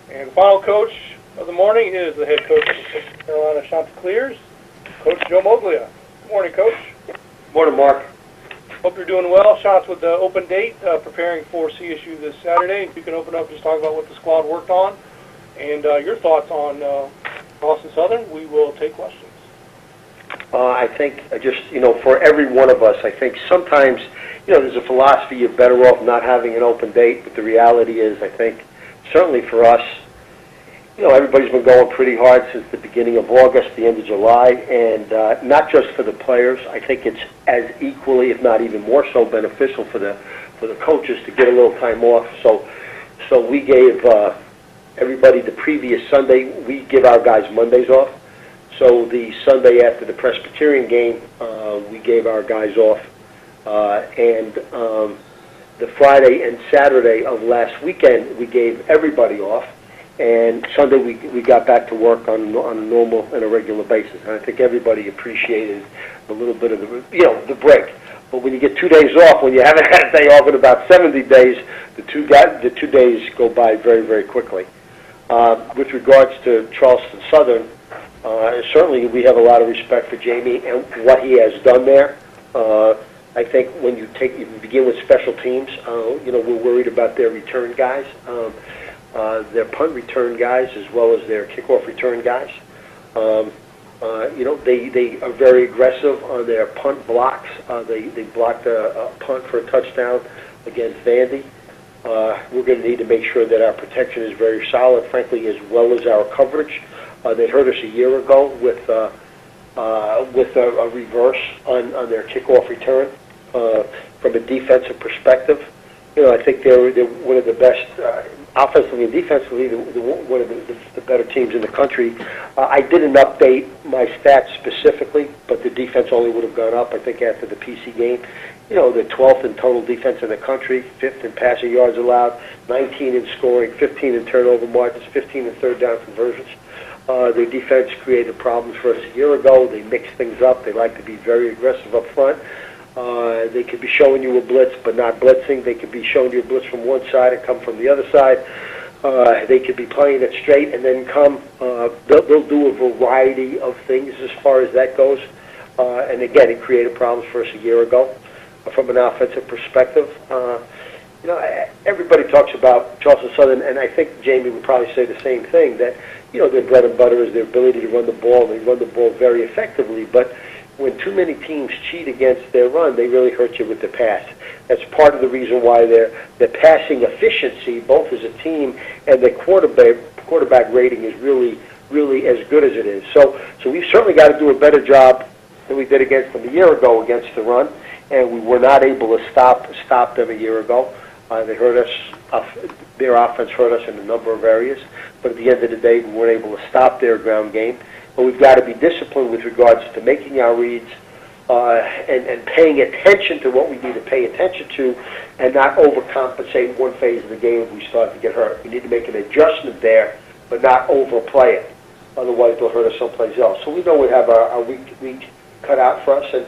And the final coach of the morning is the head coach of the Carolina Chanticleers, Coach Joe Moglia. Good morning, Coach. Good morning, Mark. Hope you're doing well. Shots with the open date, preparing for CSU this Saturday. If you can open up, just talk about what the squad worked on and your thoughts on Boston Southern. We will take questions. I think for every one of us, I think sometimes, there's a philosophy you're better off not having an open date, but the reality is, I think, certainly for us, everybody's been going pretty hard since the beginning of August, the end of July, and not just for the players. I think it's as equally, if not even more so, beneficial for the coaches to get a little time off. So we gave everybody the previous Sunday. We give our guys Mondays off. So the Sunday after the Presbyterian game, we gave our guys off, and the Friday and Saturday of last weekend, we gave everybody off. And Sunday we got back to work on a normal and a regular basis, and I think everybody appreciated a little bit of the break. But when you get 2 days off, when you haven't had a day off in about 70 days, the two days go by very, very quickly. With regards to Charleston Southern, certainly we have a lot of respect for Jamie and what he has done there. I think when you begin with special teams, we're worried about their return guys. Their punt return guys as well as their kickoff return guys. They are very aggressive on their punt blocks. They blocked a punt for a touchdown against Vandy. We're going to need to make sure that our protection is very solid, frankly, as well as our coverage. They hurt us a year ago with a reverse on their kickoff return. From a defensive perspective, I think they're one of the best. Offensively and defensively, one of the better teams in the country. I didn't update my stats specifically, but the defense only would have gone up, I think, after the PC game. The 12th in total defense in the country, 5th in passing yards allowed, 19 in scoring, 15 in turnover margins, 15 in third down conversions. Their defense created problems for us a year ago. They mix things up. They like to be very aggressive up front. They could be showing you a blitz but not blitzing. They could be showing you a blitz from one side and come from the other side. They could be playing it straight and then come. They'll do a variety of things as far as that goes. And again, it created problems for us a year ago from an offensive perspective. Everybody talks about Charleston Southern, and I think Jamie would probably say the same thing, that their bread and butter is their ability to run the ball, and they run the ball very effectively. But when too many teams cheat against their run, they really hurt you with the pass. That's part of the reason why their passing efficiency, both as a team and the quarterback rating, is really, really as good as it is. So we've certainly got to do a better job than we did against them a year ago against the run, and we were not able to stop them a year ago. They hurt us. Their offense hurt us in a number of areas, but at the end of the day, we weren't able to stop their ground game. But we've got to be disciplined with regards to making our reads and paying attention to what we need to pay attention to, and not overcompensate one phase of the game if we start to get hurt. We need to make an adjustment there, but not overplay it. Otherwise, they'll hurt us someplace else. So we know we have our week cut out for us, and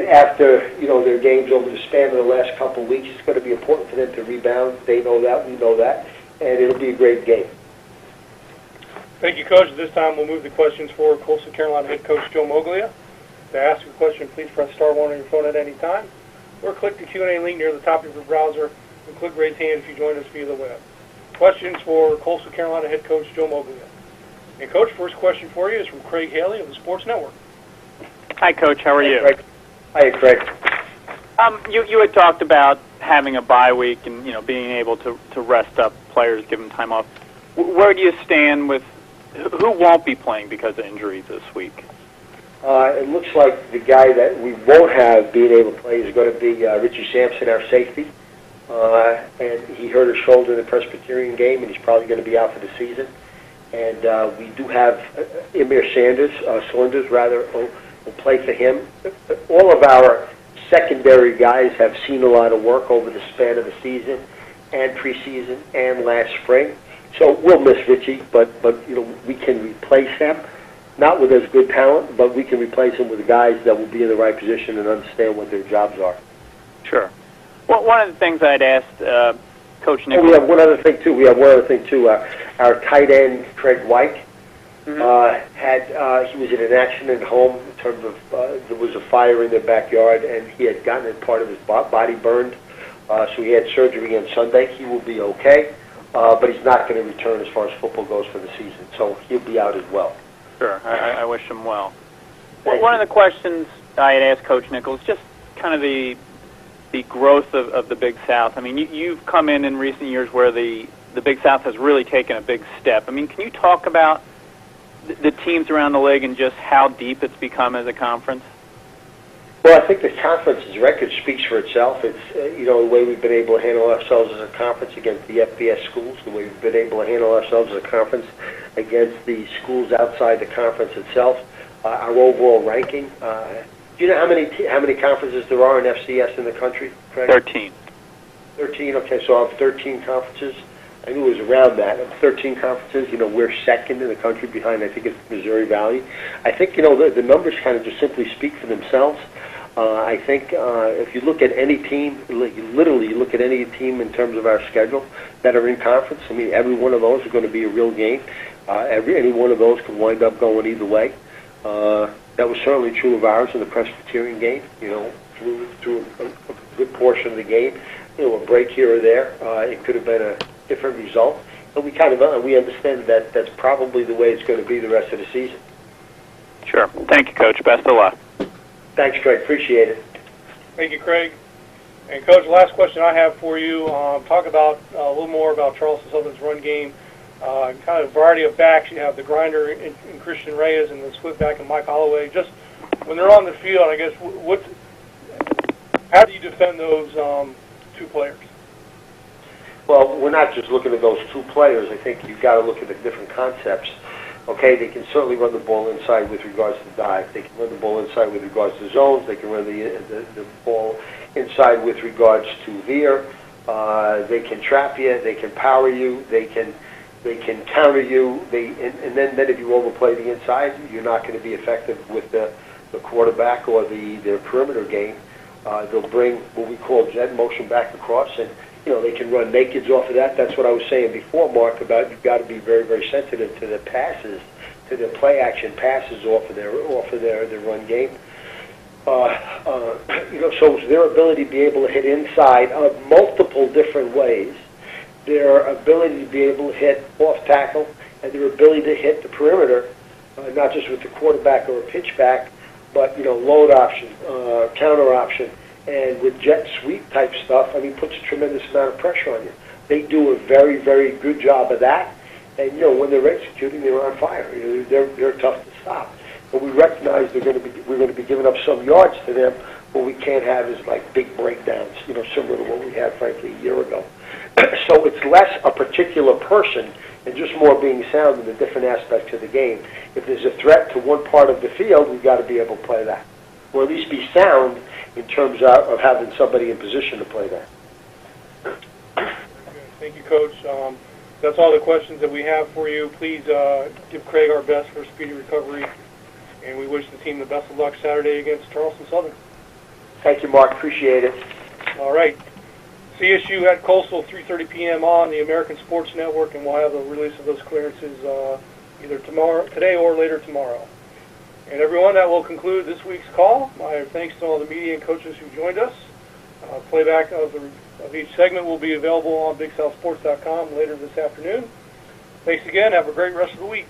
after their games over the span of the last couple of weeks, it's going to be important for them to rebound. They know that, we know that, and it'll be a great game. Thank you, Coach. At this time, we'll move the questions for Coastal Carolina head coach Joe Moglia. To ask a question, please press star 1 on your phone at any time, or click the Q&A link near the top of your browser, and click raise hand if you join us via the web. Questions for Coastal Carolina head coach Joe Moglia. And, Coach, first question for you is from Craig Haley of the Sports Network. Hi, Coach. How are you? Craig. Hi, Craig. You had talked about having a bye week and being able to rest up players, give them time off. Where do you stand with who won't be playing because of injuries this week? It looks like the guy that we won't have being able to play is going to be Richie Sampson, our safety. And he hurt his shoulder in the Presbyterian game, and he's probably going to be out for the season. And we do have Emir Saunders, will play for him. All of our secondary guys have seen a lot of work over the span of the season and preseason and last spring. So we'll miss Richie, but we can replace him, not with as good talent, but we can replace him with guys that will be in the right position and understand what their jobs are. Sure. Well, one of the things I'd asked Coach Nichols... We have one other thing, too. Our tight end, Craig White, he was in an accident at home in terms of there was a fire in their backyard, and he had gotten part of his body burned. So he had surgery on Sunday. He will be okay, but he's not going to return as far as football goes for the season. So he'll be out as well. Sure, I wish him well. Thank One you. of the questions I had asked Coach Nichols, just kind of the growth of the Big South. I mean, you've come in recent years where the Big South has really taken a big step. I mean, can you talk about the teams around the league and just how deep it's become as a conference? Well, I think the conference's record speaks for itself. It's, the way we've been able to handle ourselves as a conference against the FBS schools, the way we've been able to handle ourselves as a conference against the schools outside the conference itself, our overall ranking. Do you know how many conferences there are in FCS in the country, Craig? 13. 13, okay, so I have 13 conferences. I knew it was around that. Of 13 conferences, we're second in the country behind, I think it's Missouri Valley. I think, the numbers kind of just simply speak for themselves. I think if you look at any team, literally you look at any team in terms of our schedule that are in conference, I mean, every one of those is going to be a real game. Any one of those could wind up going either way. That was certainly true of ours in the Presbyterian game, through a good portion of the game. A break here or there, it could have been a different result. But we understand that that's probably the way it's going to be the rest of the season. Sure. Thank you, Coach. Best of luck. Thanks, Craig. Appreciate it. Thank you, Craig. And Coach, the last question I have for you, talk about a little more about Charleston Southern's run game. Kind of a variety of backs. You have the grinder in Christian Reyes and the split back in Mike Holloway. Just when they're on the field, I guess, how do you defend those two players? Well, we're not just looking at those two players. I think you've got to look at the different concepts. Okay, they can certainly run the ball inside with regards to dive. They can run the ball inside with regards to zones. They can run the ball inside with regards to veer. They can trap you. They can power you. They can counter you. And then if you overplay the inside, you're not going to be effective with the quarterback or their perimeter game. They'll bring what we call jet motion back across, and they can run nakeds off of that. That's what I was saying before, Mark, about you've got to be very, very sensitive to the passes, to the play action passes off of their run game. So their ability to be able to hit inside multiple different ways, their ability to be able to hit off tackle, and their ability to hit the perimeter, not just with the quarterback or a pitch back, but load option, counter option. And with jet sweep type stuff, puts a tremendous amount of pressure on you. They do a very, very good job of that. And when they're executing, they're on fire. They're tough to stop. But we recognize we're going to be giving up some yards to them. What we can't have is like big breakdowns, similar to what we had, frankly, a year ago. So it's less a particular person and just more being sound in the different aspects of the game. If there's a threat to one part of the field, we've got to be able to play that, or at least be sound in terms of having somebody in position to play that. Thank you, Coach. That's all the questions that we have for you. Please give Craig our best for a speedy recovery, and we wish the team the best of luck Saturday against Charleston Southern. Thank you, Mark. Appreciate it. All right. CSU at Coastal, 3:30 p.m. on the American Sports Network, and we'll have the release of those clearances either today or later tomorrow. And everyone, that will conclude this week's call. My thanks to all the media and coaches who joined us. Playback of each segment will be available on BigSouthSports.com later this afternoon. Thanks again. Have a great rest of the week.